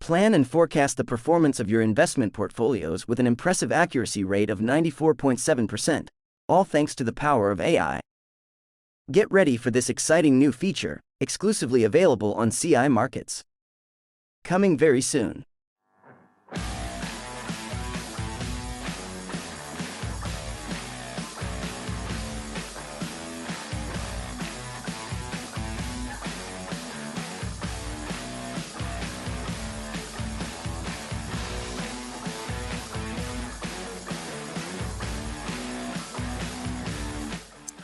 Plan and forecast the performance of your investment portfolios with an impressive accuracy rate of 94.7%, all thanks to the power of AI. Get ready for this exciting new feature, exclusively available on CI Markets. Coming very soon.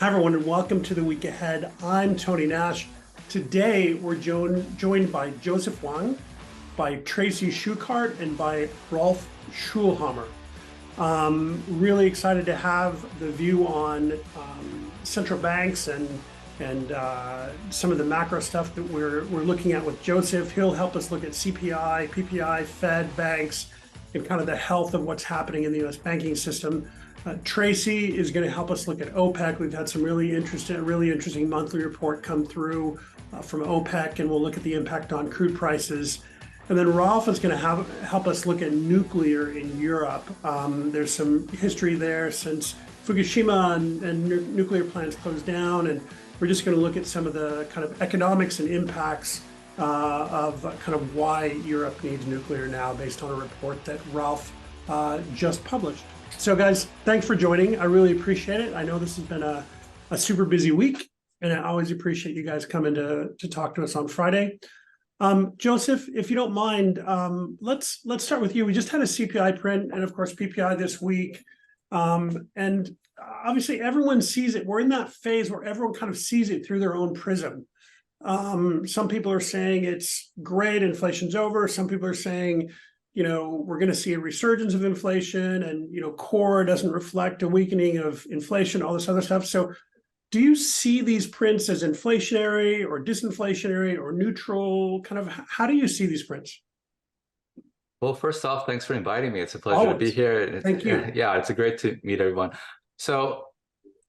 Hi everyone, and welcome to the week ahead. I'm Tony Nash. Today we're joined by Joseph Wang, by Tracy Shuchart, and by Ralph Shoellhammer. Really excited to have the view on central banks and some of the macro stuff that we're looking at with Joseph. He'll help us look at CPI, PPI, Fed, banks, and kind of the health of what's happening in the US banking system. Tracy is going to help us look at OPEC. We've had some really interesting monthly report come through from OPEC, and we'll look at the impact on crude prices. And then Ralph is going to help us look at nuclear in Europe. There's some history there since Fukushima and nuclear plants closed down, and we're just going to look at some of the kind of economics and impacts of kind of why Europe needs nuclear now, based on a report that Ralph just published. So guys, thanks for joining. I really appreciate it. I know this has been a super busy week, and I always appreciate you guys coming to talk to us on Friday. Joseph, if you don't mind, let's start with you. We just had a CPI print and of course PPI this week. And obviously everyone sees it. We're in that phase where everyone kind of sees it through their own prism. Some people are saying it's great, inflation's over. Some people are saying, we're going to see a resurgence of inflation, and, core doesn't reflect a weakening of inflation, all this other stuff. So do you see these prints as inflationary or disinflationary or neutral? Kind of, how do you see these prints? Well, first off, thanks for inviting me. It's a pleasure to be here. Thank you. Yeah, it's great to meet everyone. So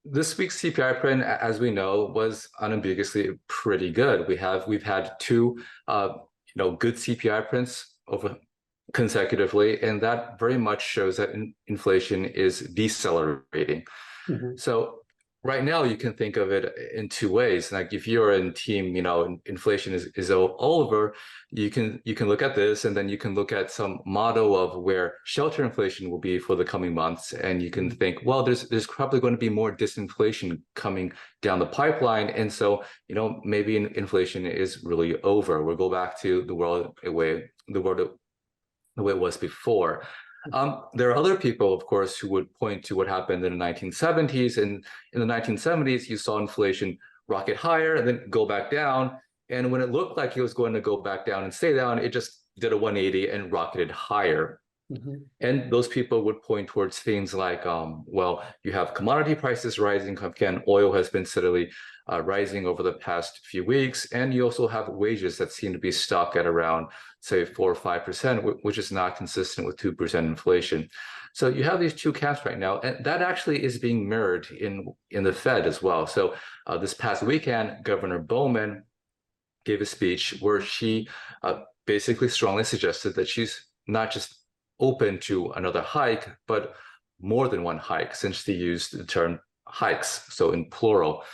this week's CPI print, as we know, was unambiguously pretty good. We've had two good CPI prints over consecutively, and that very much shows that inflation is decelerating. Mm-hmm. So right now you can think of it in two ways. Like if you're in team, inflation is over, you can look at this, and then you can look at some model of where shelter inflation will be for the coming months, and you can think, well, there's probably going to be more disinflation coming down the pipeline, and so maybe inflation is really over. We'll go back to the world the way it was before. There are other people, of course, who would point to what happened in the 1970s. And in the 1970s, you saw inflation rocket higher and then go back down. And when it looked like it was going to go back down and stay down, it just did a 180 and rocketed higher. Mm-hmm. And those people would point towards things like, well, you have commodity prices rising. Again, oil has been steadily rising over the past few weeks. And you also have wages that seem to be stuck at around, say, 4 or 5%, which is not consistent with 2% inflation. So you have these two camps right now, and that actually is being mirrored in the Fed as well. So this past weekend, Governor Bowman gave a speech where she basically strongly suggested that she's not just open to another hike, but more than one hike, since they used the term hikes, so in plural.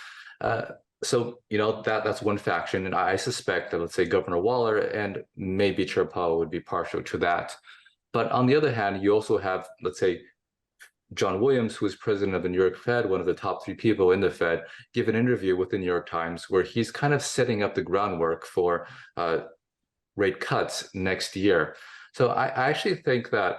So that's one faction, and I suspect that, let's say, Governor Waller and maybe Chair Powell would be partial to that. But on the other hand, you also have, let's say, John Williams, who is president of the New York Fed, one of the top 3 people in the Fed, give an interview with the New York Times where he's kind of setting up the groundwork for rate cuts next year. So I actually think that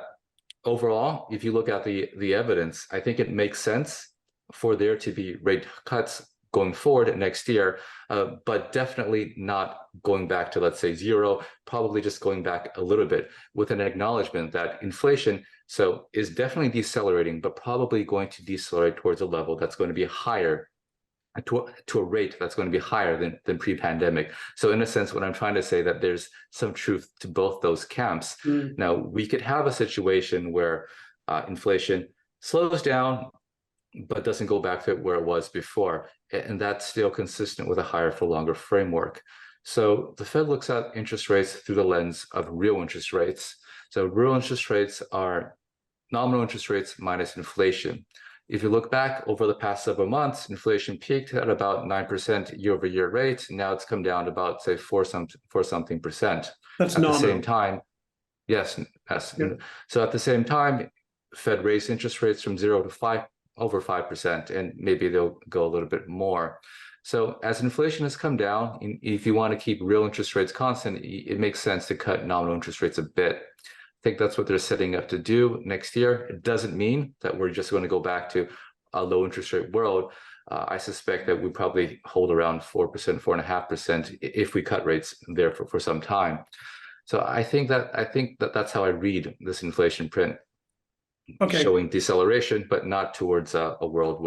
overall, if you look at the evidence, I think it makes sense for there to be rate cuts going forward next year, but definitely not going back to, let's say, 0, probably just going back a little bit, with an acknowledgement that inflation is definitely decelerating, but probably going to decelerate towards a level that's going to be higher, to a rate that's going to be higher than pre-pandemic. So in a sense, what I'm trying to say, that there's some truth to both those camps. Now, we could have a situation where inflation slows down, but doesn't go back to where it was before. And that's still consistent with a higher for longer framework. So the Fed looks at interest rates through the lens of real interest rates. So real interest rates are nominal interest rates minus inflation. If you look back over the past several months, inflation peaked at about 9% year-over-year rate. Now it's come down to about, say, 4 something percent. That's At the same nominal. time, yes. Yeah. So at the same time, Fed raised interest rates from 0 to over 5%, and maybe they'll go a little bit more. So as inflation has come down, if you want to keep real interest rates constant, it makes sense to cut nominal interest rates a bit. I think that's what they're setting up to do next year. It doesn't mean that we're just going to go back to a low interest rate world. I suspect that we probably hold around 4%, 4.5% if we cut rates there for some time. So I think that that's how I read this inflation print, showing deceleration, but not towards a world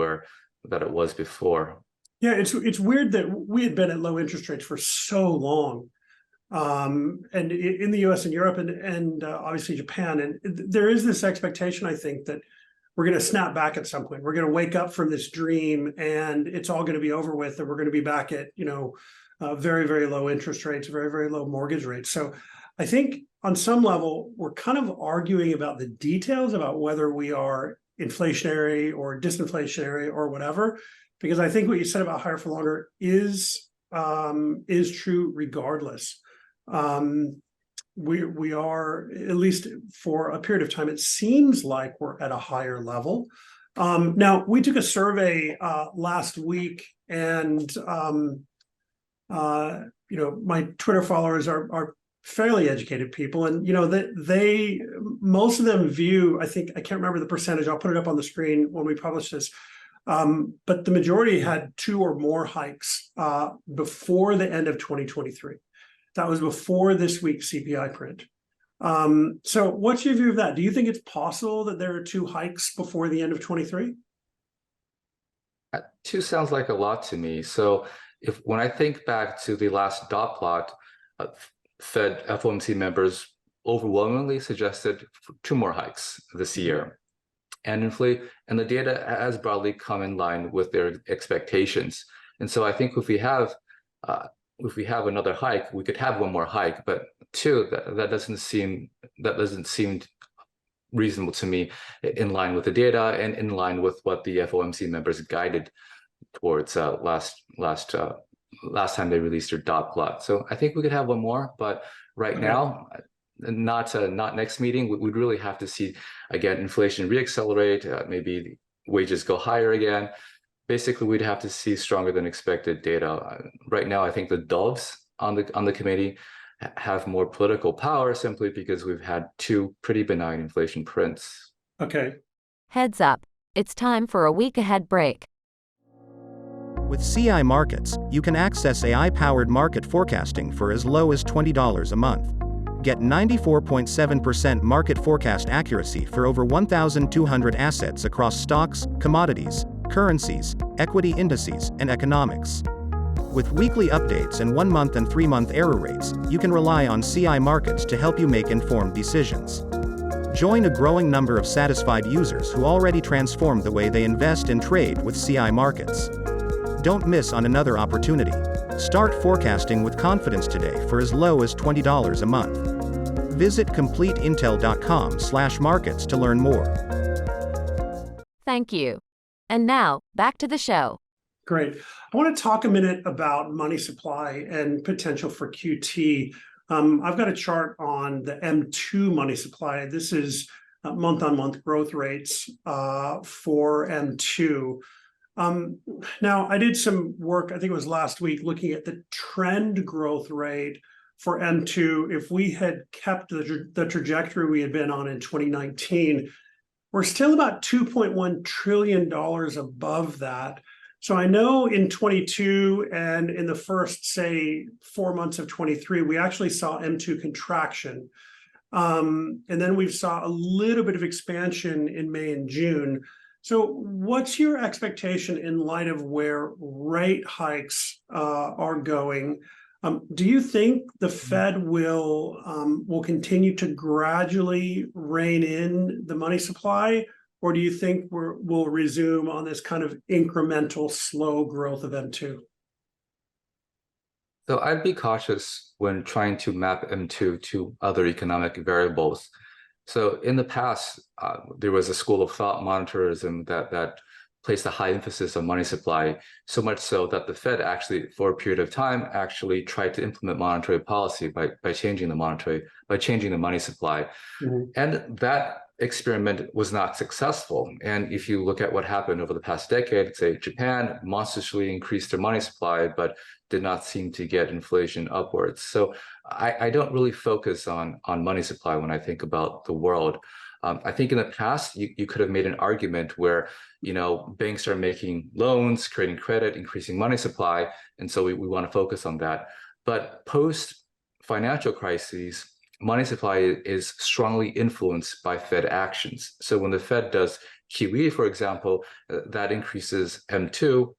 that it was before. Yeah, it's weird that we had been at low interest rates for so long, and in the U.S. and Europe and obviously Japan, and there is this expectation, I think, that we're going to snap back at some point. We're going to wake up from this dream, and it's all going to be over with, and we're going to be back at very, very low interest rates, very, very low mortgage rates. So I think on some level, we're kind of arguing about the details about whether we are inflationary or disinflationary or whatever, because I think what you said about higher for longer is true regardless. We are, at least for a period of time, it seems like we're at a higher level. Now, we took a survey last week, and my Twitter followers are fairly educated people, and they most of them view, I think, I can't remember the percentage, I'll put it up on the screen when we publish this, but the majority had 2 or more hikes before the end of 2023. That was before this week's CPI print. So what's your view of that? Do you think it's possible that there are 2 hikes before the end of 23? 2 sounds like a lot to me. So when I think back to the last dot plot, Fed FOMC members overwhelmingly suggested 2 more hikes this year. And the data has broadly come in line with their expectations. And so I think if we have another hike, we could have 1 more hike, but 2, that doesn't seem reasonable to me, in line with the data and in line with what the FOMC members guided towards last time they released their dot plot. So I think we could have 1 more, but right now, not next meeting. We'd really have to see, again, inflation reaccelerate, maybe wages go higher again. Basically, we'd have to see stronger than expected data. Right now, I think the doves on the committee have more political power simply because we've had 2 pretty benign inflation prints. Okay. Heads up, it's time for a week ahead break. With CI Markets, you can access AI-powered market forecasting for as low as $20 a month. Get 94.7% market forecast accuracy for over 1,200 assets across stocks, commodities, currencies, equity indices, and economics. With weekly updates and 1-month and 3-month error rates, you can rely on CI Markets to help you make informed decisions. Join a growing number of satisfied users who already transformed the way they invest and trade with CI Markets. Don't miss on another opportunity. Start forecasting with confidence today for as low as $20 a month. Visit completeintel.com/markets to learn more. Thank you. And now, back to the show. Great. I want to talk a minute about money supply and potential for QT. I've got a chart on the M2 money supply. This is month-on-month growth rates for M2. Now, I did some work, I think it was last week, looking at the trend growth rate for M2. If we had kept the trajectory we had been on in 2019, we're still about $2.1 trillion above that. So I know in 22 and in the first, say, 4 months of 23, we actually saw M2 contraction. And then we saw a little bit of expansion in May and June. So what's your expectation in light of where rate hikes are going? Do you think the Fed will continue to gradually rein in the money supply, or do you think we'll resume on this kind of incremental slow growth of M2? So I'd be cautious when trying to map M2 to other economic variables. So in the past, there was a school of thought monetarism that placed a high emphasis on money supply, so much so that the Fed actually, for a period of time, actually tried to implement monetary policy by changing the money supply. Mhm. And that experiment was not successful. And if you look at what happened over the past decade, say Japan monstrously increased their money supply, but did not seem to get inflation upwards. So I don't really focus on money supply when I think about the world. I think in the past, you could have made an argument where, banks are making loans, creating credit, increasing money supply. And so we want to focus on that. But post financial crises, money supply is strongly influenced by Fed actions. So when the Fed does QE, for example, that increases M2.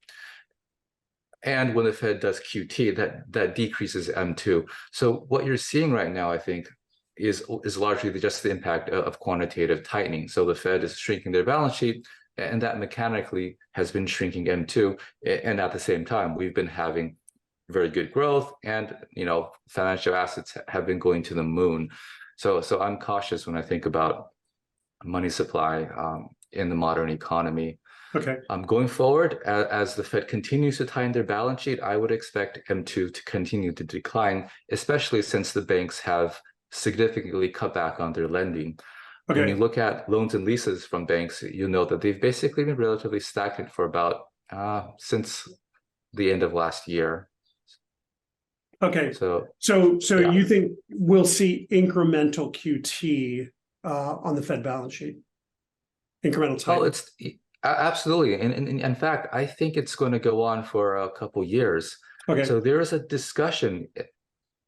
And when the Fed does QT, that decreases M2. So what you're seeing right now, I think, is largely just the impact of quantitative tightening. So the Fed is shrinking their balance sheet, and that mechanically has been shrinking M2. And at the same time, we've been having very good growth, and financial assets have been going to the moon. So I'm cautious when I think about money supply in the modern economy. Okay. Going forward, as the Fed continues to tighten their balance sheet, I would expect M2 to continue to decline, especially since the banks have significantly cut back on their lending. Okay. When you look at loans and leases from banks, you know that they've basically been relatively stagnant for about since the end of last year. Okay. So yeah. Yeah. You think we'll see incremental QT on the Fed balance sheet? Incremental tightening? Absolutely. And in fact, I think it's going to go on for a couple years. Okay. So there is a discussion.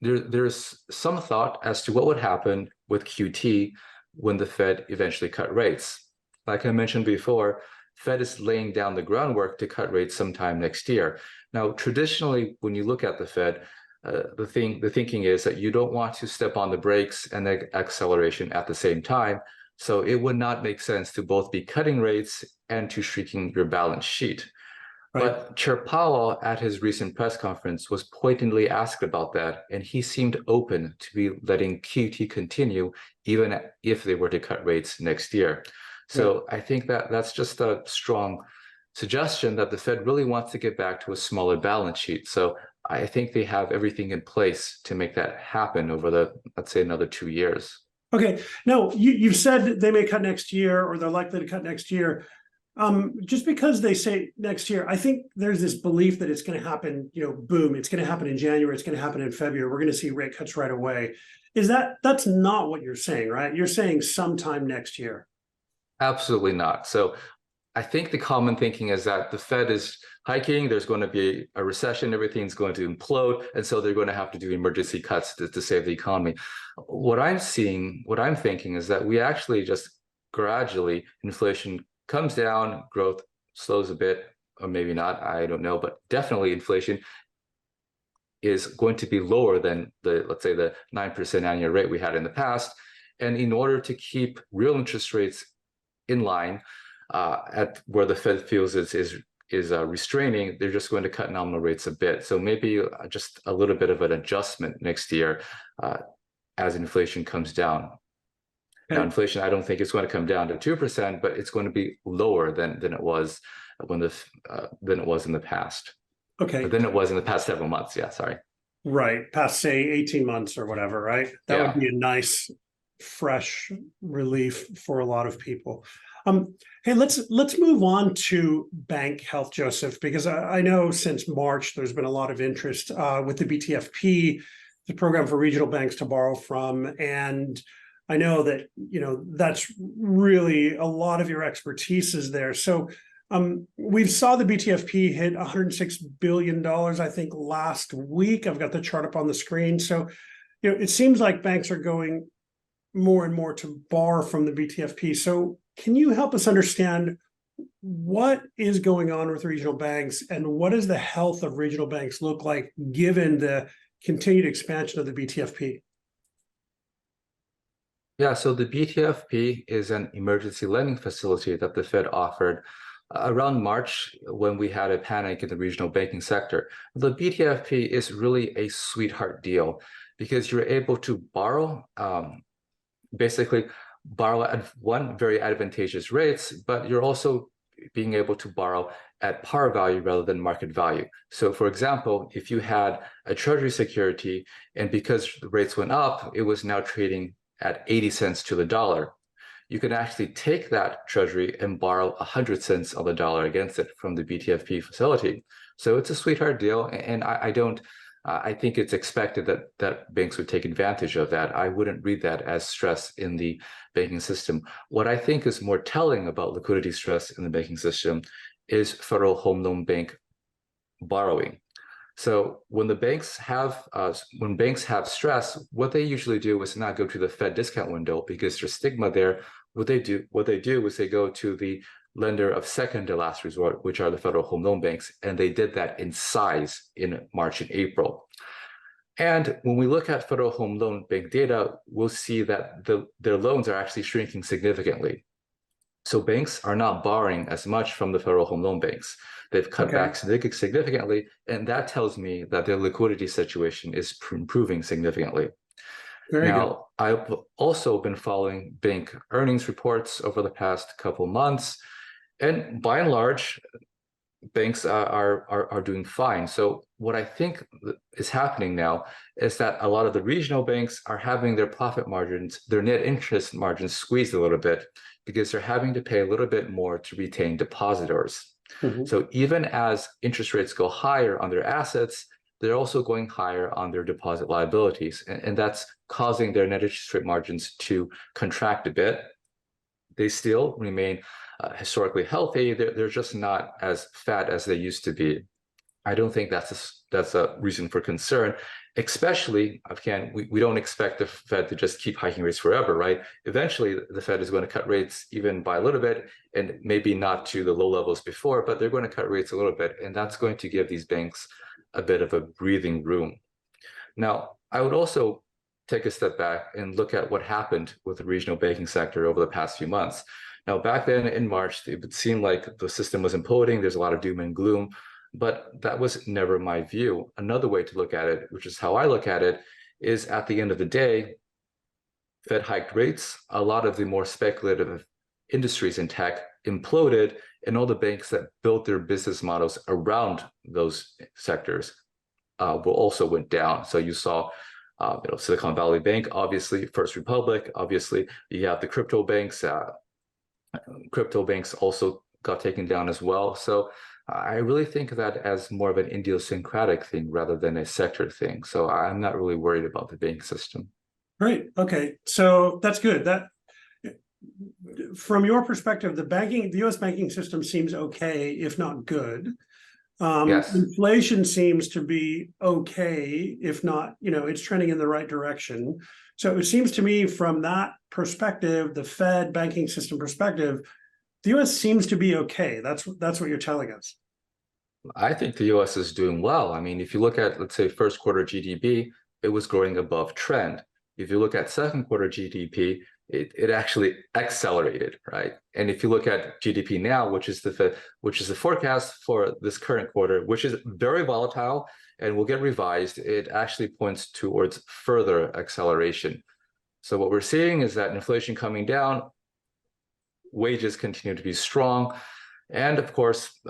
There's some thought as to what would happen with QT when the Fed eventually cut rates. Like I mentioned before, Fed is laying down the groundwork to cut rates sometime next year. Now, traditionally, when you look at the Fed, the thinking is that you don't want to step on the brakes and acceleration at the same time. So it would not make sense to both be cutting rates and to shrinking your balance sheet. Right. But Chair Powell at his recent press conference was pointedly asked about that, and he seemed open to be letting QT continue even if they were to cut rates next year. So I think that's just a strong suggestion that the Fed really wants to get back to a smaller balance sheet. So I think they have everything in place to make that happen over let's say, another 2 years. Okay. Now, you've said they may cut next year, or they're likely to cut next year. Just because they say next year, I think there's this belief that it's going to happen, boom, it's going to happen in January, it's going to happen in February, we're going to see rate cuts right away. That's not what you're saying, right? You're saying sometime next year. Absolutely not. So I think the common thinking is that the Fed is hiking, there's going to be a recession, everything's going to implode, and so they're going to have to do emergency cuts to save the economy. What I'm thinking is that we actually just gradually, inflation comes down, growth slows a bit, or maybe not, I don't know, but definitely inflation is going to be lower than let's say the 9% annual rate we had in the past. And in order to keep real interest rates in line at where the Fed feels is restraining, they're just going to cut nominal rates a bit. So maybe just a little bit of an adjustment next year as inflation comes down. Now, inflation, I don't think it's going to come down to 2%, but it's going to be lower than it was in the past. Okay. Than it was in the past several months. Yeah, sorry. Right. Past, say, 18 months or whatever, right? That would be a nice, fresh relief for a lot of people. Hey, let's move on to bank health, Joseph, because I know since March, there's been a lot of interest with the BTFP, the program for regional banks to borrow from. And I know that, that's really a lot of your expertise is there. So we saw the BTFP hit $106 billion, I think, last week. I've got the chart up on the screen. So, it seems like banks are going more and more to borrow from the BTFP. So can you help us understand what is going on with regional banks, and what does the health of regional banks look like given the continued expansion of the BTFP? Yeah, so the BTFP is an emergency lending facility that the Fed offered around March, when we had a panic in the regional banking sector, the BTFP is really a sweetheart deal because you're able to borrow, basically borrow at one very advantageous rates, but you're also being able to borrow at par value rather than market value. So for example, if you had a treasury security and because the rates went up, it was now trading at 80 cents to the dollar, you can actually take that treasury and borrow 100 cents on the dollar against it from the BTFP facility. So it's a sweetheart deal, and I think it's expected that banks would take advantage of that. I wouldn't read that as stress in the banking system. What I think is more telling about liquidity stress in the banking system is Federal Home Loan Bank borrowing. So when banks have stress, what they usually do is not go to the Fed discount window because there's stigma there. What they do is they go to the lender of second to last resort, which are the Federal Home Loan Banks, and they did that in size in March and April. And when we look at Federal Home Loan Bank data, we'll see that their loans are actually shrinking significantly. So banks are not borrowing as much from the Federal Home Loan Banks. They've cut back significantly, and that tells me that their liquidity situation is improving significantly. Very good. Now, I've also been following bank earnings reports over the past couple months, and by and large, banks are doing fine. So what I think is happening now is that a lot of the regional banks are having their profit margins, their net interest margins squeezed a little bit because they're having to pay a little bit more to retain depositors. So even as interest rates go higher on their assets, they're also going higher on their deposit liabilities, and that's causing their net interest rate margins to contract a bit. They still remain historically healthy. They're just not as fat as they used to be. I don't think that's a reason for concern, especially, again, we don't expect the Fed to just keep hiking rates forever, right? Eventually, the Fed is going to cut rates even by a little bit, and maybe not to the low levels before, but they're going to cut rates a little bit, and that's going to give these banks a bit of a breathing room. Now, I would also take a step back and look at what happened with the regional banking sector over the past few months. Now, back then in March, it would seem like the system was imploding. There's a lot of doom and gloom, but that was never my view. Another way to look at it, which is how I look at it, is at the end of the day, Fed hiked rates. A lot of the more speculative industries in tech imploded, and all the banks that built their business models around those sectors also went down. So you saw Silicon Valley Bank, obviously, First Republic, obviously, you have the crypto banks. Crypto banks also got taken down as well. So I really think of that as more of an idiosyncratic thing rather than a sector thing. So I'm not really worried about the banking system. Great. Okay. So that's good. That, from your perspective, the U.S. banking system seems okay, if not good. Yes. Inflation seems to be okay, if not, it's trending in the right direction. So it seems to me from that perspective, the Fed banking system perspective, the U.S. seems to be okay. That's what you're telling us. I think the U.S. is doing well. I mean, if you look at, let's say, first quarter GDP, it was growing above trend. If you look at second quarter GDP, it actually accelerated, right? And if you look at GDP now, which is the forecast for this current quarter, which is very volatile and will get revised, it actually points towards further acceleration. So what we're seeing is that inflation coming down, wages continue to be strong, and of course,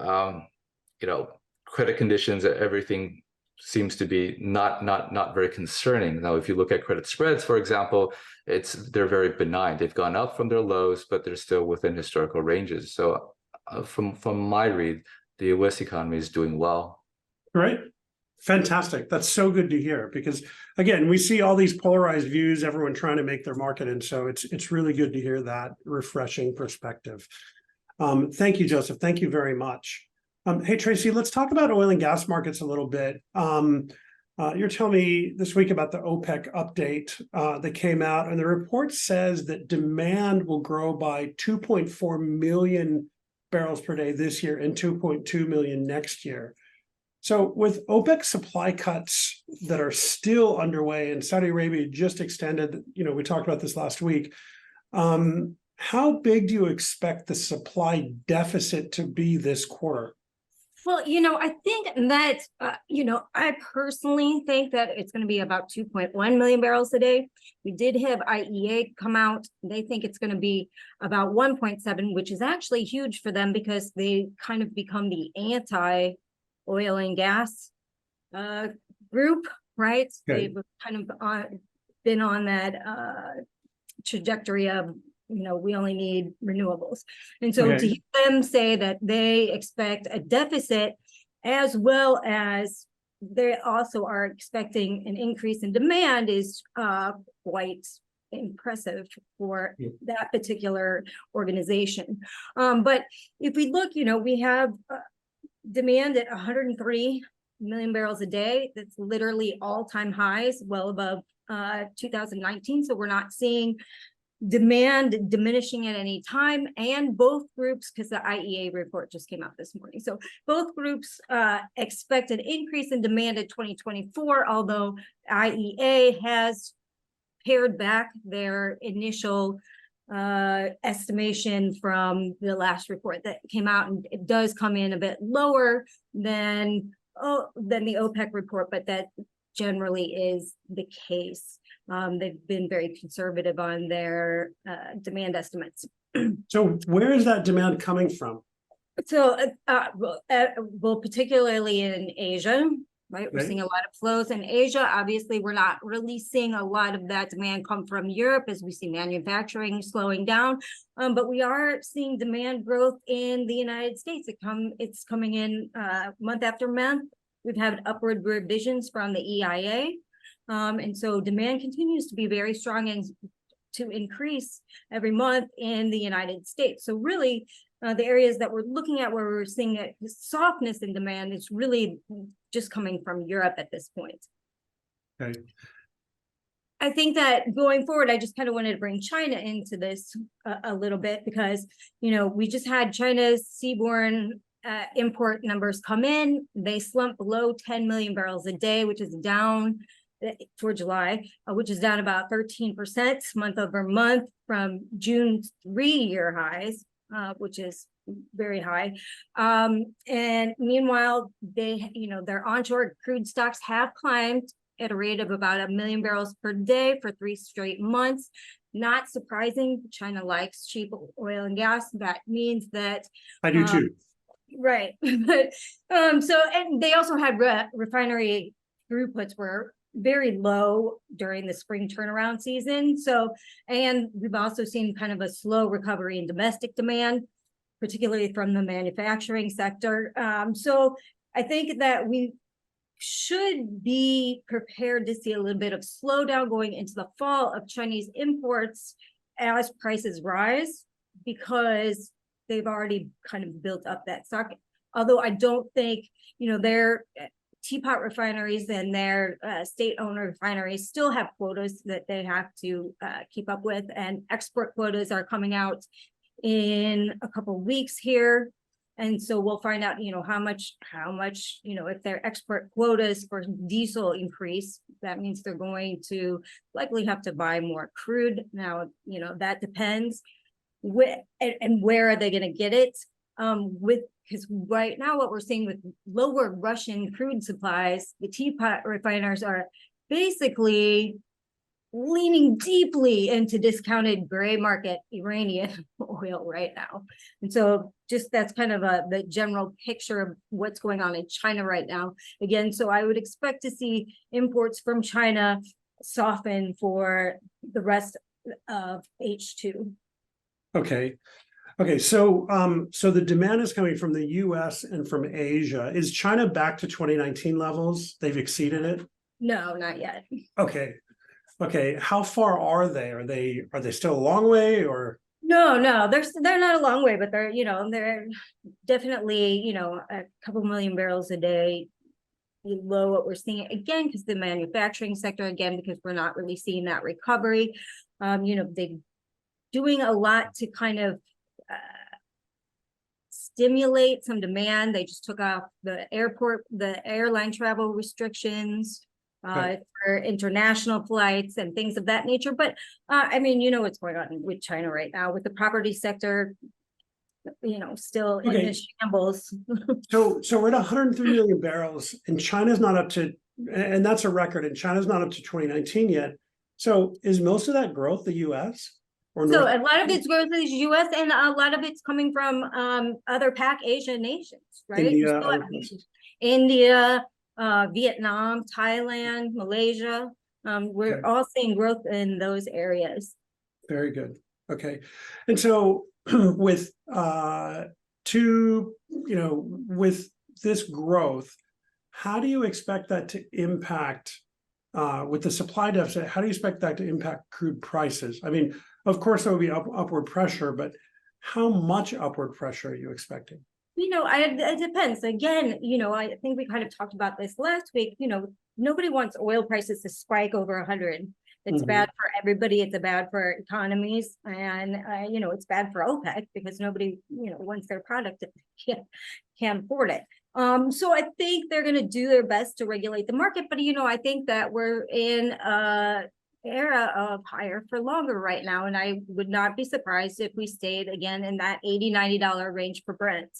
credit conditions, everything seems to be not very concerning. Now, if you look at credit spreads, for example, they're very benign. They've gone up from their lows, but they're still within historical ranges. So from my read, the U.S. economy is doing well. Great. Fantastic. That's so good to hear, because again, we see all these polarized views, everyone trying to make their market. And so it's really good to hear that refreshing perspective. Thank you, Joseph. Thank you very much. Hey, Tracy, let's talk about oil and gas markets a little bit. You're telling me this week about the OPEC update that came out, and the report says that demand will grow by 2.4 million barrels per day this year and 2.2 million next year. So with OPEC supply cuts that are still underway, and Saudi Arabia just extended, we talked about this last week, How big do you expect the supply deficit to be this quarter? Well, I think that, I personally think that it's going to be about 2.1 million barrels a day. We did have IEA come out. They think it's going to be about 1.7, which is actually huge for them because they kind of become the anti-oil and gas group, right? Okay. They've kind of been on that trajectory of we only need renewables. And so to hear them say that they expect a deficit, as well as they also are expecting an increase in demand, is quite impressive for that particular organization. But if we look, we have demand at 103 million barrels a day. That's literally all-time highs, well above 2019. So we're not seeing demand diminishing at any time, and both groups, because the IEA report just came out this morning, so both groups expect an increase in demand in 2024, although IEA has pared back their initial estimation from the last report that came out, and it does come in a bit lower than the OPEC report, but that generally is the case. They've been very conservative on their demand estimates. So where is that demand coming from? So, well, particularly in Asia, right? We're seeing a lot of flows in Asia. Obviously, we're not really seeing a lot of that demand come from Europe as we see manufacturing slowing down. But we are seeing demand growth in the United States. It's coming in month after month. We've had upward revisions from the EIA. And so demand continues to be very strong and to increase every month in the United States. So really, the areas that we're looking at where we're seeing a softness in demand is really just coming from Europe at this point. Okay. I think that going forward, I just kind of wanted to bring China into this a little bit because, we just had China's seaborne import numbers come in. They slumped below 10 million barrels a day, which is down for July, which is down about 13% month over month from June's 3-year highs, which is very high. And meanwhile, their onshore crude stocks have climbed at a rate of about 1 million barrels per day for 3 straight months. Not surprising. China likes cheap oil and gas. That means that I do too. Right. But and they also had refinery throughputs were very low during the spring turnaround season. So, and we've also seen kind of a slow recovery in domestic demand, particularly from the manufacturing sector. So I think that we should be prepared to see a little bit of slowdown going into the fall of Chinese imports as prices rise, because they've already kind of built up that stock. Although I don't think, their teapot refineries and their state-owned refineries still have quotas that they have to keep up with, and export quotas are coming out in a couple of weeks here. And so we'll find out, how much, if their export quotas for diesel increase, that means they're going to likely have to buy more crude. Now, that depends. And where are they going to get it? Because right now what we're seeing with lower Russian crude supplies, the teapot refiners are basically leaning deeply into discounted gray market Iranian oil right now. And so just that's kind of the general picture of what's going on in China right now. Again, so I would expect to see imports from China soften for the rest of H2. Okay. So the demand is coming from the US and from Asia. Is China back to 2019 levels? They've exceeded it? No, not yet. Okay. How far are they? Are they still a long way, or? No, they're not a long way, but they're definitely, a couple million barrels a day below what we're seeing again, because the manufacturing sector, again, because we're not really seeing that recovery. They doing a lot to kind of stimulate some demand. They just took off the airline travel restrictions. for international flights and things of that nature. But I mean, you know what's going on with China right now with the property sector, you know, still in the shambles. So we're at 103 million barrels, and China's not up to, and that's a record, and China's not up to 2019 yet. So is most of that growth the U.S.? So a lot of it's growth is U.S. and a lot of it's coming from other PAC Asian nations, right? India, Vietnam, Thailand, Malaysia. We're all seeing growth in those areas. Very good. Okay. And so with with this growth, how do you expect that to impact with the supply deficit? How do you expect that to impact crude prices? I mean, of course, there will be upward pressure, but how much upward pressure are you expecting? You know, it depends. Again, you know, I think we kind of talked about this last week. You know, nobody wants oil prices to spike over 100. It's bad for everybody. It's bad for economies, and you know, it's bad for OPEC because nobody, you know, wants their product can't afford it. So I think they're going to do their best to regulate the market, but you know, I think that we're in era of higher for longer right now, and I would not be surprised if we stayed again in that $80-90 range for Brent,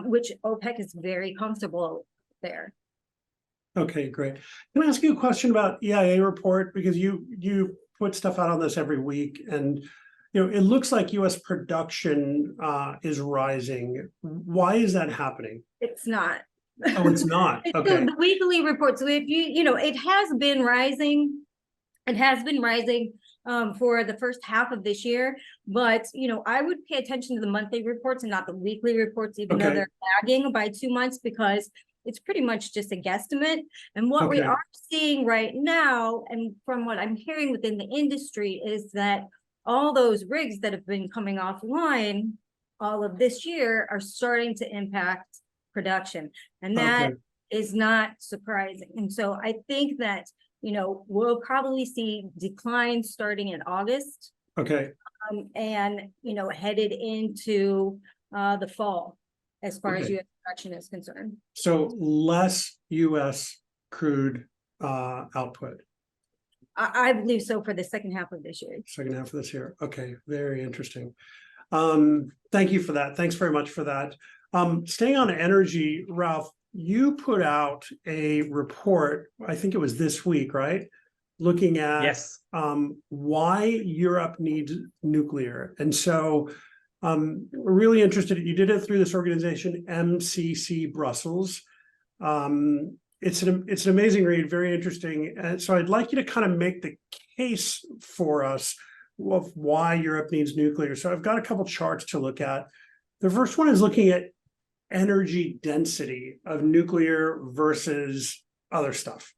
which OPEC is very comfortable there. Okay, great. Can I ask you a question about EIA report, because you put stuff out on this every week, and you know, it looks like U.S. production is rising. Why is that happening? It's not. Oh, it's not. Okay. The weekly report. So if you know, it has been rising. It has been rising for the first half of this year, but you know, I would pay attention to the monthly reports and not the weekly reports, even though they're lagging by 2 months, because it's pretty much just a guesstimate. And what we are seeing right now, and from what I'm hearing within the industry, is that all those rigs that have been coming offline all of this year are starting to impact production, and that is not surprising. And so I think that, you know, we'll probably see declines starting in August. And, you know, headed into the fall as far as U.S. production is concerned. So less U.S. crude output. I believe so for the second half of this year. Second half of this year. Okay, very interesting. Thank you for that. Thanks very much for that. Staying on energy, Ralph, you put out a report, I think it was this week, right? Looking at why Europe needs nuclear. And so we're really interested. You did it through this organization, MCC Brussels. It's an amazing read, very interesting. And so I'd like you to kind of make the case for us of why Europe needs nuclear. So I've got a couple charts to look at. The first one is looking at energy density of nuclear versus other stuff.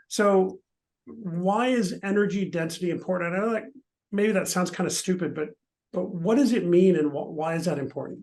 So why is energy density important? I know that maybe that sounds kind of stupid, but what does it mean, and why is that important?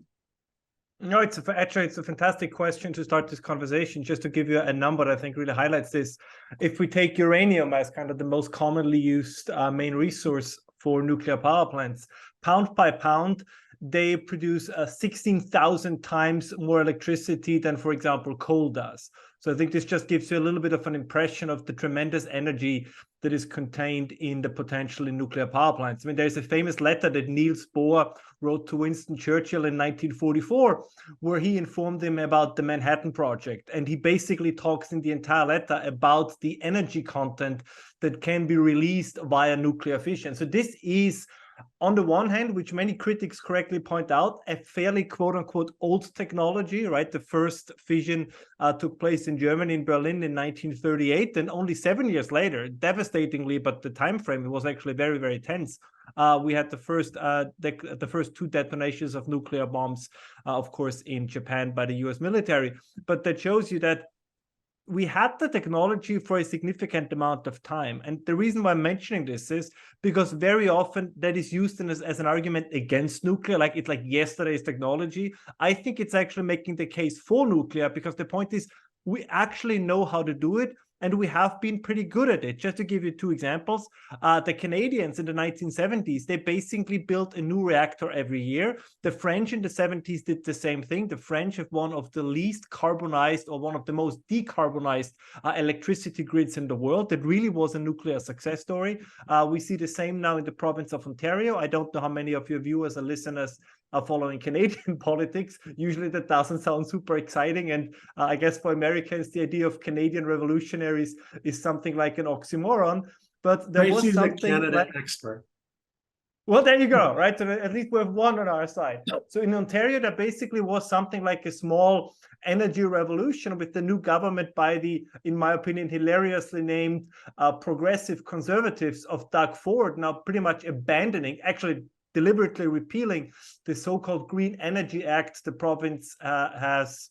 No, actually it's a fantastic question to start this conversation. Just to give you a number that I think really highlights this. If we take uranium as kind of the most commonly used main resource for nuclear power plants, pound by pound, they produce 16,000 times more electricity than, for example, coal does. So I think this just gives you a little bit of an impression of the tremendous energy that is contained in the potential in nuclear power plants. I mean, there's a famous letter that Niels Bohr wrote to Winston Churchill in 1944, where he informed him about the Manhattan Project. And he basically talks in the entire letter about the energy content that can be released via nuclear fission. So this is, on the one hand, which many critics correctly point out, a fairly quote-unquote old technology, right? The first fission took place in Germany, in Berlin in 1938, and only 7 years later, devastatingly, but the time frame was actually very, very tense. We had the first two detonations of nuclear bombs, of course, in Japan by the US military. But that shows you that we had the technology for a significant amount of time. And the reason why I'm mentioning this is because very often that is used as an argument against nuclear, like it's like yesterday's technology. I think it's actually making the case for nuclear, because the point is we actually know how to do it. and we have been pretty good at it. Just to give you two examples, the Canadians in the 1970s, they basically built a new reactor every year. The French in the 70s did the same thing. The French have one of the least carbonized or one of the most decarbonized electricity grids in the world. That really was a nuclear success story. We see the same now in the province of Ontario. I don't know how many of your viewers or listeners are following Canadian politics. Usually that doesn't sound super exciting. And I guess for Americans, the idea of Canadian revolutionaries is something like an oxymoron. But there was something Canada expert. Well, there you go, right? So at least we have one on our side. So in Ontario, there basically was something like a small energy revolution with the new government by the, in my opinion, hilariously named progressive conservatives of Doug Ford, now pretty much abandoning, actually deliberately repealing the so-called Green Energy Act the province has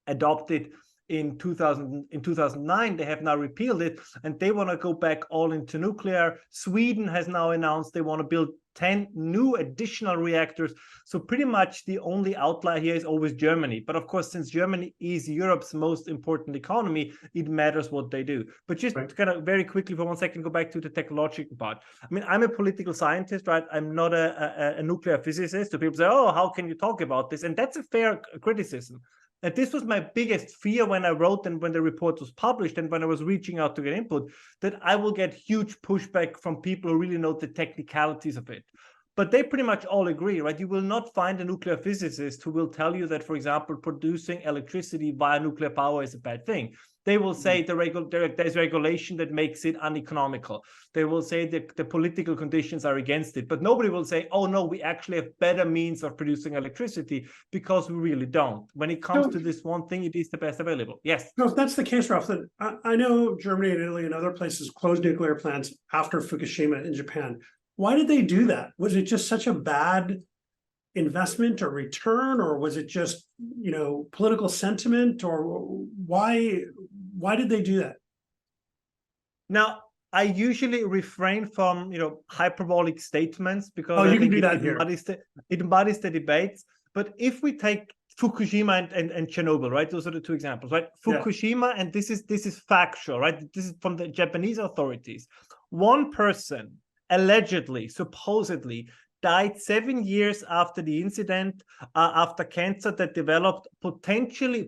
adopted in 2009. They have now repealed it, and they want to go back all into nuclear. Sweden has now announced they want to build 10 new additional reactors. So pretty much the only outlier here is always Germany. But of course, since Germany is Europe's most important economy, it matters what they do. But just to kind of very quickly for 1 second, go back to the technological part. I mean, I'm a political scientist, right? I'm not a nuclear physicist. So people say, oh, how can you talk about this? And that's a fair criticism. And this was my biggest fear when I wrote and when the report was published and when I was reaching out to get input, that I will get huge pushback from people who really know the technicalities of it. But they pretty much all agree, right? You will not find a nuclear physicist who will tell you that, for example, producing electricity via nuclear power is a bad thing. They will say there's regulation that makes it uneconomical. They will say that the political conditions are against it. But nobody will say, oh, no, we actually have better means of producing electricity, because we really don't. When it comes to this one thing, it is the best available. Yes. No, if that's the case, Ralph, then I know Germany and Italy and other places closed nuclear plants after Fukushima in Japan. Why did they do that? Was it just such a bad investment or return, or was it just, you know, political sentiment, or why did they do that? Now, I usually refrain from, you know, hyperbolic statements, because I think can do that here. It embodies the debates. But if we take Fukushima and Chernobyl, right? Those are the two examples, right? Fukushima, and this is factual, right? This is from the Japanese authorities. One person allegedly, supposedly, died 7 years after the incident, after cancer that developed potentially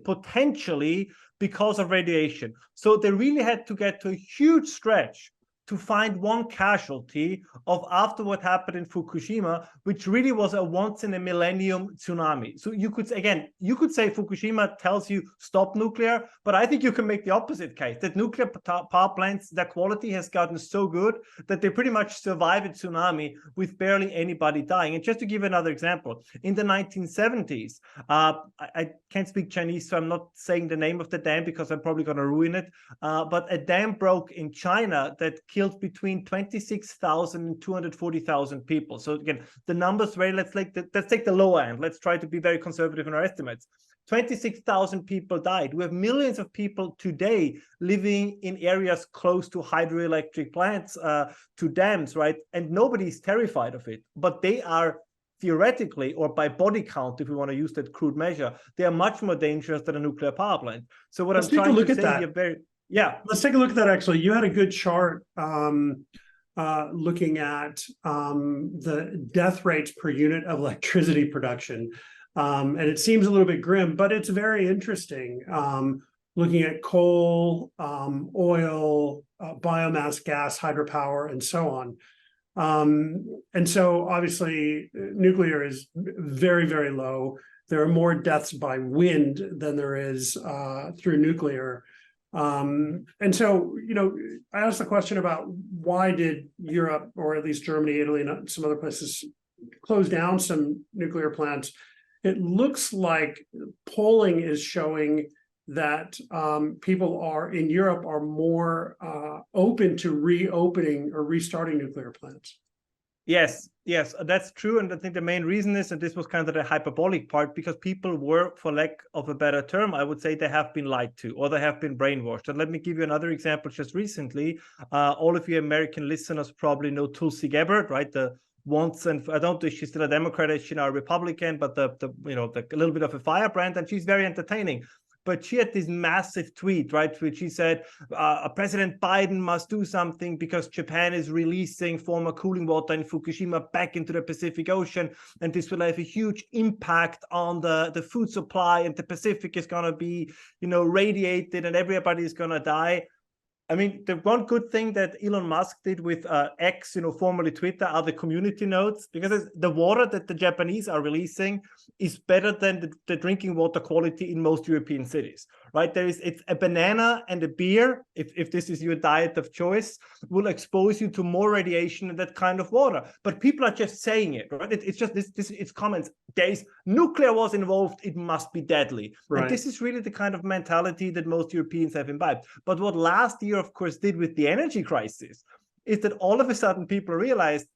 because of radiation. So they really had to get to a huge stretch to find one casualty of after what happened in Fukushima, which really was a once in a millennium tsunami. So you could say Fukushima tells you stop nuclear, but I think you can make the opposite case, that nuclear power plants, their quality has gotten so good that they pretty much survive a tsunami with barely anybody dying. And just to give another example, in the 1970s, I can't speak Chinese, so I'm not saying the name of the dam because I'm probably going to ruin it, but a dam broke in China that killed between 26,000 and 240,000 people. So again, the numbers vary. Let's take the lower end. Let's try to be very conservative in our estimates. 26,000 people died. We have millions of people today living in areas close to hydroelectric plants, to dams, right? And nobody's terrified of it, but they are theoretically, or by body count, if we want to use that crude measure, they are much more dangerous than a nuclear power plant. So what I'm trying to say here, let's take a look at that. Actually, you had a good chart looking at the death rates per unit of electricity production. And it seems a little bit grim, but it's very interesting. Looking at coal, oil, biomass, gas, hydropower, and so on. And so obviously nuclear is very, very low. There are more deaths by wind than there is through nuclear. And so, you know, I asked the question about why did Europe, or at least Germany, Italy, and some other places, close down some nuclear plants. It looks like polling is showing that people in Europe are more open to reopening or restarting nuclear plants. Yes, that's true. And I think the main reason is, and this was kind of the hyperbolic part, because people were, for lack of a better term, I would say they have been lied to, or they have been brainwashed. And let me give you another example just recently. All of you American listeners probably know Tulsi Gabbard, right? I don't know if she's still a Democrat, she's now a Republican, but the little bit of a firebrand, and she's very entertaining. but she had this massive tweet, right, which she said, President Biden must do something because Japan is releasing former cooling water in Fukushima back into the Pacific Ocean, and this will have a huge impact on the food supply, and the Pacific is going to be, radiated, and everybody is going to die. I mean, the one good thing that Elon Musk did with X, formerly Twitter, are the community notes, because the water that the Japanese are releasing is better than the drinking water quality in most European cities, right? It's a banana and a beer, if this is your diet of choice, will expose you to more radiation than that kind of water. But people are just saying it, right? It's just it's comments. Nuclear was involved, it must be deadly. Right. And this is really the kind of mentality that most Europeans have imbibed. But what last year, of course, did with the energy crisis is that all of a sudden people realized,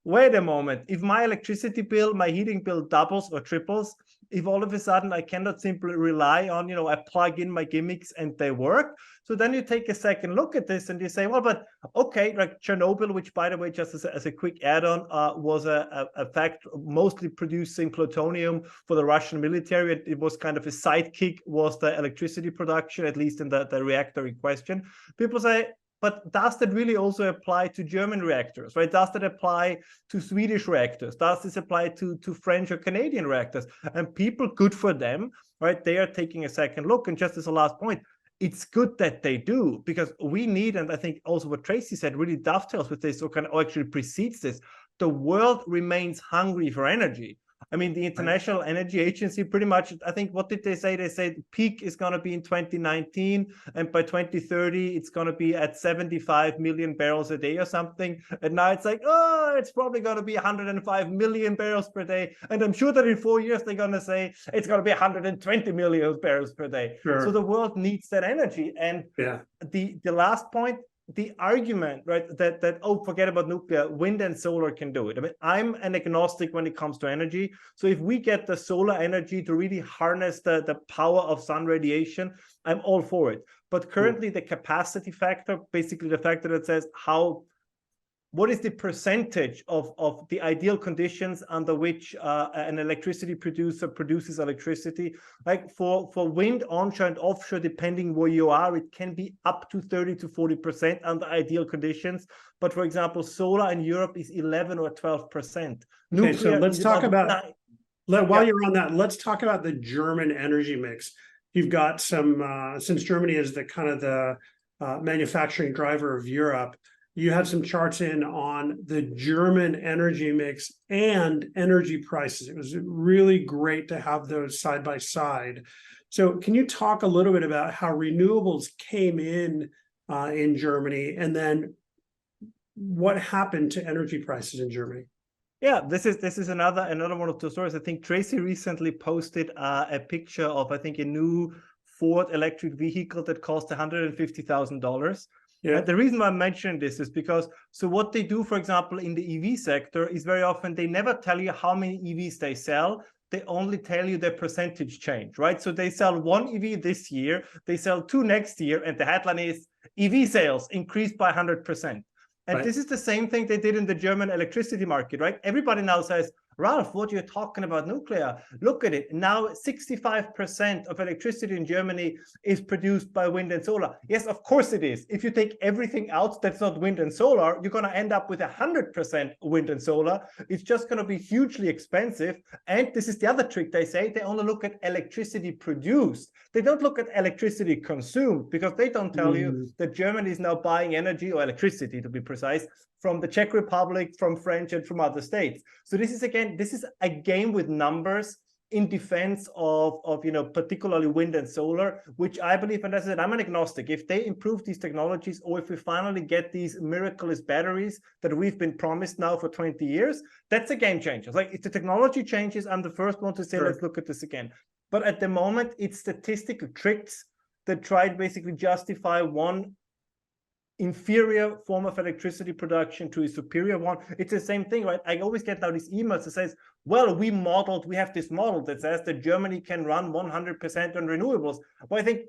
wait a moment, if my electricity bill, my heating bill doubles or triples, if all of a sudden I cannot simply rely on, I plug in my gimmicks and they work. So then you take a second look at this and you say, well, but okay, like Chernobyl, which by the way, just as a quick add-on, was a fact mostly producing plutonium for the Russian military. It was kind of a sidekick, was the electricity production, at least in the reactor in question. People say, but does that really also apply to German reactors, right? Does that apply to Swedish reactors? Does this apply to French or Canadian reactors? And people, good for them, right? They are taking a second look. And just as a last point, it's good that they do, because we need, and I think also what Tracy said really dovetails with this, or actually precedes this, the world remains hungry for energy. I mean, the International Energy Agency pretty much, I think, what did they say? They said peak is going to be in 2019, and by 2030, it's going to be at 75 million barrels a day or something. And now it's like, it's probably going to be 105 million barrels per day. And I'm sure that in 4 years, they're going to say it's going to be 120 million barrels per day. Sure. So the world needs that energy. And the last point, the argument, right, that forget about nuclear, wind and solar can do it. I mean, I'm an agnostic when it comes to energy. So if we get the solar energy to really harness the power of sun radiation, I'm all for it. But currently the capacity factor, basically the factor that says what is the percentage of the ideal conditions under which an electricity producer produces electricity? Like for wind onshore and offshore, depending where you are, it can be up to 30 to 40% under ideal conditions. But for example, solar in Europe is 11 or 12%. Okay, so let's talk about, while you're on that, let's talk about the German energy mix. You've got some, since Germany is the kind of the manufacturing driver of Europe, you had some charts in on the German energy mix and energy prices. It was really great to have those side by side. So can you talk a little bit about how renewables came in Germany, and then what happened to energy prices in Germany? Yeah, this is another one of the stories. I think Tracy recently posted a picture of, I think, a new Ford electric vehicle that cost $150,000. Yeah. The reason why I'm mentioning this is because, so what they do, for example, in the EV sector is very often they never tell you how many EVs they sell. They only tell you their percentage change, right? So they sell 1 EV this year, they sell 2 next year, and the headline is EV sales increased by 100%. And this is the same thing they did in the German electricity market, right? Everybody now says, Ralph, what you're talking about nuclear, look at it. Now 65% of electricity in Germany is produced by wind and solar. Yes, of course it is. If you take everything out that's not wind and solar, you're going to end up with 100% wind and solar. It's just going to be hugely expensive. And this is the other trick they say. They only look at electricity produced. They don't look at electricity consumed, because they don't tell you that Germany is now buying energy, or electricity to be precise, from the Czech Republic, from French, and from other states. So this is a game with numbers in defense of particularly wind and solar, which I believe, and as I said, I'm an agnostic. If they improve these technologies, or if we finally get these miraculous batteries that we've been promised now for 20 years, that's a game changer. Like, if the technology changes, I'm the first one to say, let's look at this again. But at the moment, it's statistical tricks that try to basically justify one inferior form of electricity production to a superior one. It's the same thing, right? I always get now these emails that says, well, we have this model that says that Germany can run 100% on renewables. Well, I think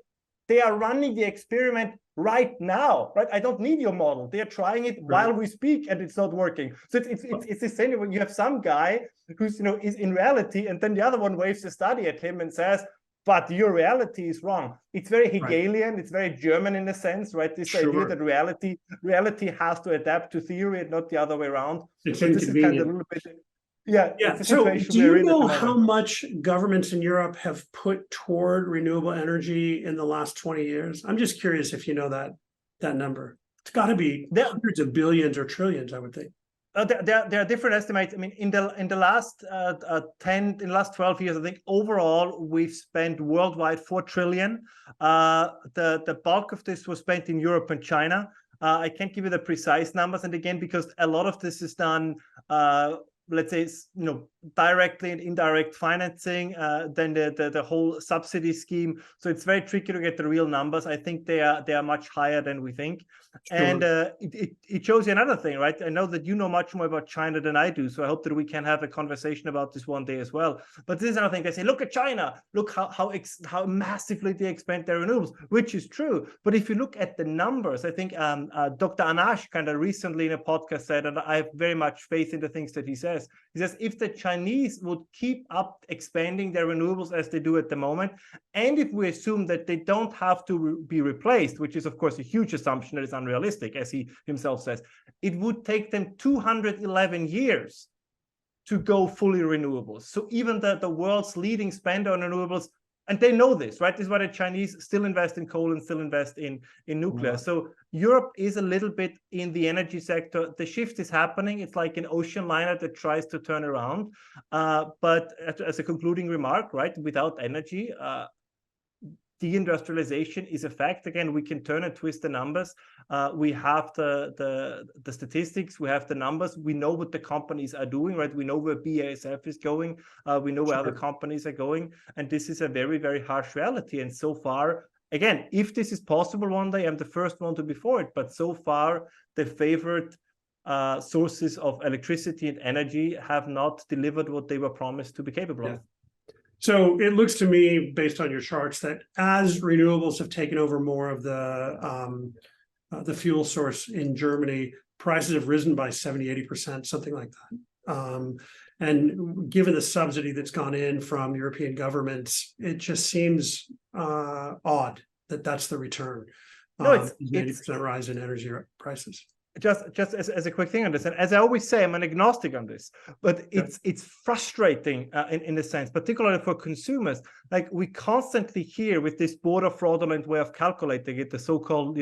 they are running the experiment right now, right? I don't need your model. They are trying it while we speak, and it's not working. So it's the same when you have some guy who's, is in reality, and then the other one waves a study at him and says, but your reality is wrong. It's very Hegelian, it's very German in a sense, right? This idea that reality has to adapt to theory and not the other way around. It's but this is kind of a little bit, yeah. So do you know how much governments in Europe have put toward renewable energy in the last 20 years? I'm just curious if you know that number. It's got to be hundreds of billions or trillions, I would think. There are different estimates. I mean, in the last 12 years, I think overall we've spent worldwide 4 trillion. The bulk of this was spent in Europe and China. I can't give you the precise numbers, and again, because a lot of this is done, let's say, directly and indirect financing, then the whole subsidy scheme. So it's very tricky to get the real numbers. I think they are much higher than we think. Sure. And it shows you another thing, right? I know that you know much more about China than I do, so I hope that we can have a conversation about this one day as well. But this is another thing. They say, look at China, look how massively they expand their renewables, which is true. But if you look at the numbers, I think Dr. Nash kind of recently in a podcast said, and I have very much faith in the things that he says, if the Chinese would keep up expanding their renewables as they do at the moment, and if we assume that they don't have to be replaced, which is of course a huge assumption that is unrealistic, as he himself says, it would take them 211 years to go fully renewables. So even the world's leading spender on renewables, and they know this, right? This is why the Chinese still invest in coal and still invest in nuclear. Mm-hmm. So Europe is a little bit in the energy sector. The shift is happening. It's like an ocean liner that tries to turn around. But as a concluding remark, right, without energy, deindustrialization is a fact. Again, we can turn and twist the numbers. We have the statistics, we have the numbers, we know what the companies are doing, right? We know where BASF is going, we know where other companies are going, and this is a very, very harsh reality. And so far, again, if this is possible one day, I'm the first one to be for it, but so far, the favored sources of electricity and energy have not delivered what they were promised to be capable of. So it looks to me, based on your charts, that as renewables have taken over more of the fuel source in Germany, prices have risen by 70–80%, something like that. And given the subsidy that's gone in from European governments, it just seems odd that that's the return. No, it's 80% rise in energy prices. Just as a quick thing on this, and as I always say, I'm an agnostic on this, but it's frustrating in a sense, particularly for consumers. Like we constantly hear with this border fraudulent way of calculating it, the so-called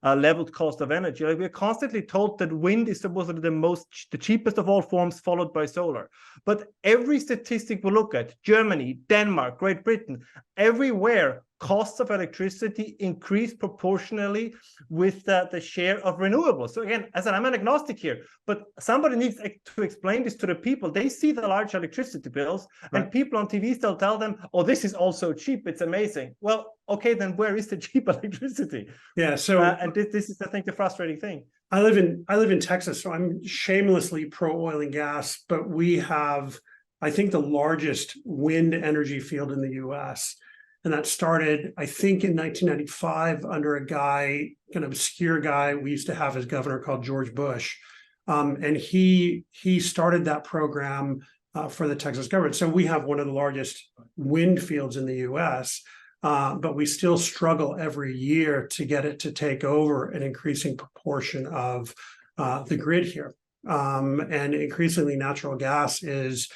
leveled cost of energy. Like we're constantly told that wind is supposedly the cheapest of all forms, followed by solar. But every statistic we look at, Germany, Denmark, Great Britain, everywhere, costs of electricity increase proportionally with the share of renewables. So again, as I'm an agnostic here, but somebody needs to explain this to the people. They see the large electricity bills, right, and people on TV still tell them, oh, this is also cheap, it's amazing. Well, okay, then where is the cheap electricity? Yeah, so and this is, I think, the frustrating thing. I live in Texas, so I'm shamelessly pro oil and gas, but we have, I think, the largest wind energy field in the US. And that started, I think, in 1995 under a guy, an obscure guy we used to have as governor called George Bush. And he started that program for the Texas government. So we have one of the largest wind fields in the US, but we still struggle every year to get it to take over an increasing proportion of the grid here. And increasingly natural gas is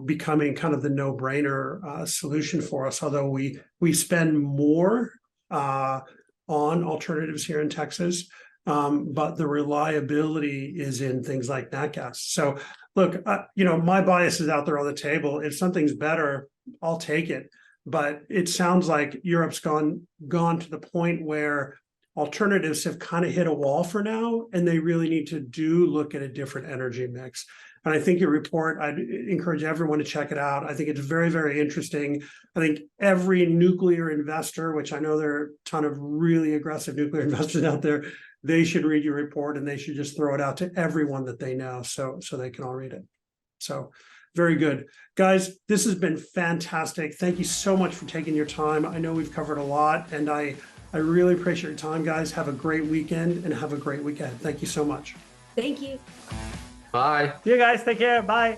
becoming kind of the no-brainer solution for us, although we spend more on alternatives here in Texas, but the reliability is in things like nat gas. So look, my bias is out there on the table. If something's better, I'll take it. But it sounds like Europe's gone to the point where alternatives have kind of hit a wall for now, and they really need to look at a different energy mix. And I think your report, I'd encourage everyone to check it out. I think it's very, very interesting. I think every nuclear investor, which I know there are a ton of really aggressive nuclear investors out there, they should read your report, and they should just throw it out to everyone that they know so they can all read it. So very good. Guys, this has been fantastic. Thank you so much for taking your time. I know we've covered a lot, and I really appreciate your time, guys. Have a great weekend and have a great weekend. Thank you so much. Thank you. Bye. See you guys. Take care. Bye.